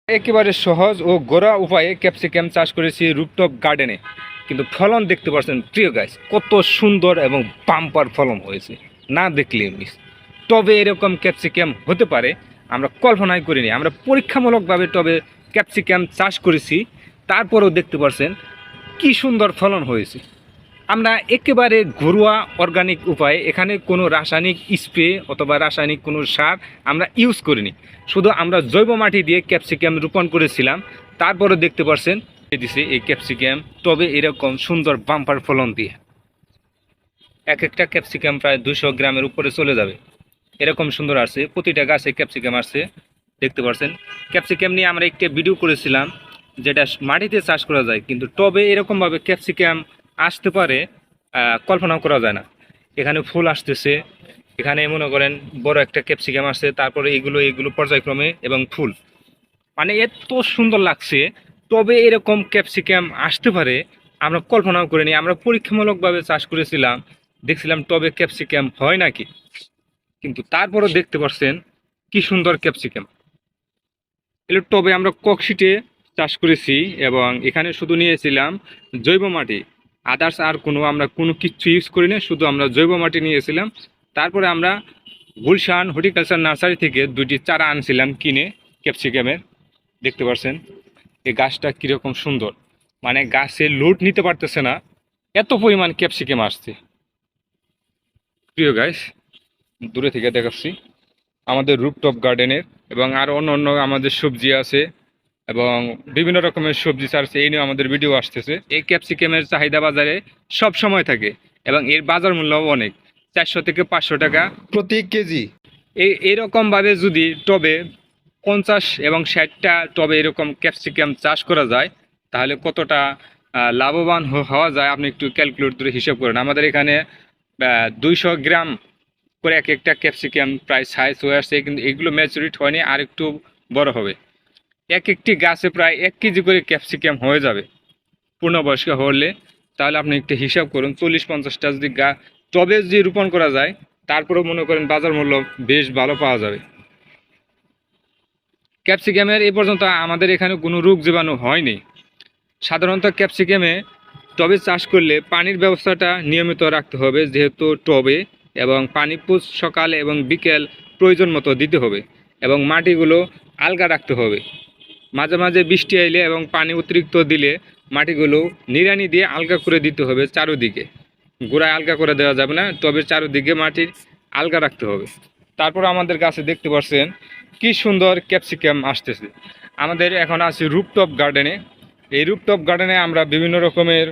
একেবারে সহজ ও গোড়া উপায়ে ক্যাপসিকাম চাষ করেছি রুফটপ গার্ডেনে, কিন্তু ফলন দেখতে পাচ্ছেন প্রিয় গাইস, কত সুন্দর এবং বাম্পার ফলন হয়েছে, না দেখলে মিস। তবে এরকম ক্যাপসিকাম হতে পারে আমরা কল্পনাই করিনি। আমরা পরীক্ষামূলকভাবে তবে ক্যাপসিকাম চাষ করেছি, তারপরেও দেখতে পাচ্ছেন কি সুন্দর ফলন হয়েছে। আমরা একেবারে ঘরোয়া অর্গানিক উপায়ে, এখানে কোনো রাসায়নিক স্প্রে অথবা রাসায়নিক কোনো সার আমরা ইউজ করিনি, শুধু আমরা জৈব মাটি দিয়ে ক্যাপসিকাম রোপণ করেছিলাম। তারপরে দেখতে পাচ্ছেন দিছে এই ক্যাপসিকাম তবে এরকম সুন্দর বাম্পার ফলন দিয়ে এক একটা ক্যাপসিকাম প্রায় 200 গ্রামের উপরে চলে যাবে, এরকম সুন্দর আসছে। প্রতিটা গাছে ক্যাপসিকাম আসছে, দেখতে পাচ্ছেন। ক্যাপসিকাম নিয়ে আমরা একটা ভিডিও করেছিলাম, যেটা মাটিতে চাষ করা যায়, কিন্তু টবে এরকমভাবে ক্যাপসিকাম আসতে পারে কল্পনা করা যায় না। এখানে ফুল আসতেছে, এখানে মনে করেন বড় একটা ক্যাপসিকাম আসছে, তারপরে এগুলো এগুলো পর্যায়ক্রমে এবং ফুল, মানে এত সুন্দর লাগছে। তবে এরকম ক্যাপসিকাম আসতে পারে আমরা কল্পনাও করিনি। আমরা পরীক্ষামূলকভাবে চাষ করেছিলাম, দেখছিলাম টবে ক্যাপসিকাম হয় নাকি, কিন্তু তারপরও দেখতে পাচ্ছেন কি সুন্দর ক্যাপসিকাম। এগুলো টবে আমরা ককশিটে চাষ করেছি এবং এখানে শুধু নিয়েছিলাম জৈব মাটি, আদার্স আর আমরা কোনো কিছু ইউজ করি না, শুধু আমরা জৈব মাটি নিয়েছিলাম। তারপরে আমরা গুলশান হর্টিকালচার নার্সারি থেকে 2টি চারা আনছিলাম কিনে ক্যাপসিকামের। দেখতে পাচ্ছেন এই গাছটা কীরকম সুন্দর, মানে গাছে লোড নিতে পারতেছে না, এত পরিমাণ ক্যাপসিকাম আসছে। প্রিয় গাইস, দূরে থেকে দেখাচ্ছি আমাদের রুফটপ গার্ডেনের, এবং আরও অন্য অন্য আমাদের সবজি আছে এবং বিভিন্ন রকমের সবজি চাষ, এই নিয়ে আমাদের ভিডিও আসতেছে। এই ক্যাপসিকামের চাহিদা বাজারে সব সময় থাকে এবং এর বাজার মূল্যও অনেক, 400 থেকে 500 টাকা প্রতি কেজি। এইরকমভাবে যদি টবে 50 এবং 60টা টবে এরকম ক্যাপসিকাম চাষ করা যায়, তাহলে কতটা লাভবান হওয়া যায় আপনি একটু ক্যালকুলেট করে হিসাব করেন। আমাদের এখানে 200 গ্রাম করে এক একটা ক্যাপসিকাম প্রায় সাইজ হয়ে আসছে, কিন্তু এগুলো ম্যাচুরিটি হয়নি, আর একটু বড় হবে। এক একটি গাছে প্রায় 1 কেজি করে ক্যাপসিকাম হয়ে যাবে পূর্ণবয়স্ক হলে। তাহলে আপনি একটু হিসাব করুন, 40-50টা যদি টবে যদি রোপণ করা যায়, তারপরেও মনে করেন বাজার মূল্য বেশ ভালো পাওয়া যাবে। ক্যাপসিকামের এই পর্যন্ত আমাদের এখানে কোনো রোগ জীবাণু হয়নি। সাধারণত ক্যাপসিকামে টবে চাষ করলে পানির ব্যবস্থাটা নিয়মিত রাখতে হবে, যেহেতু টবে, এবং পানি সকালে এবং বিকেল প্রয়োজন মতো দিতে হবে, এবং মাটিগুলো আলগা রাখতে হবে। মাঝে মাঝে বৃষ্টি আইলে এবং পানি অতিরিক্ত দিলে মাটিগুলো নিড়ানি দিয়ে আলগা করে দিতে হবে চারোদিকে। গোড়ায় আলগা করে দেওয়া যাবে না, টবের চারোদিকে মাটির আলগা রাখতে হবে। তারপর আমাদের গাছে দেখতে পাচ্ছেন কি সুন্দর ক্যাপসিকাম আসতেছে। আমাদের এখন আছে রুফটপ গার্ডেনে। এই রুফটপ গার্ডেনে আমরা বিভিন্ন রকমের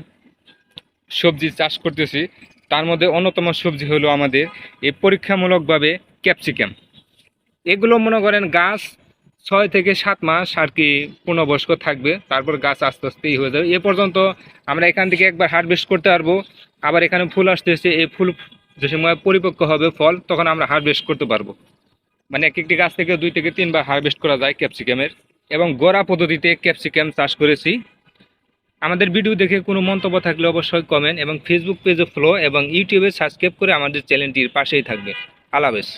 সবজি চাষ করতেছি, তার মধ্যে অন্যতম সবজি হলো আমাদের এই পরীক্ষামূলকভাবে ক্যাপসিকাম। এগুলো মনে করেন গাছ 6 থেকে 7 মাস আর কি পূর্ণবয়স্ক থাকবে, তারপর গাছ আস্তে আস্তেই হয়ে যাবে। এ পর্যন্ত আমরা এখান থেকে একবার হারভেস্ট করতে পারবো। আবার এখানে ফুল আসতেছে, এই ফুল যে সময় পরিপক্ক হবে ফল, তখন আমরা হারভেস্ট করতে পারবো। মানে এক একটি গাছ থেকে 2 থেকে 3 বার হারভেস্ট করা যায় ক্যাপসিকামের। এবং গোড়া পদ্ধতিতে ক্যাপসিকাম চাষ করেছি। আমাদের ভিডিও দেখে কোনো মন্তব্য থাকলে অবশ্যই কমেন্ট, এবং ফেসবুক পেজে ফলো এবং ইউটিউবে সাবস্ক্রাইব করে আমাদের চ্যানেলটির পাশেই থাকবে। আল্লাহ হাফেজ।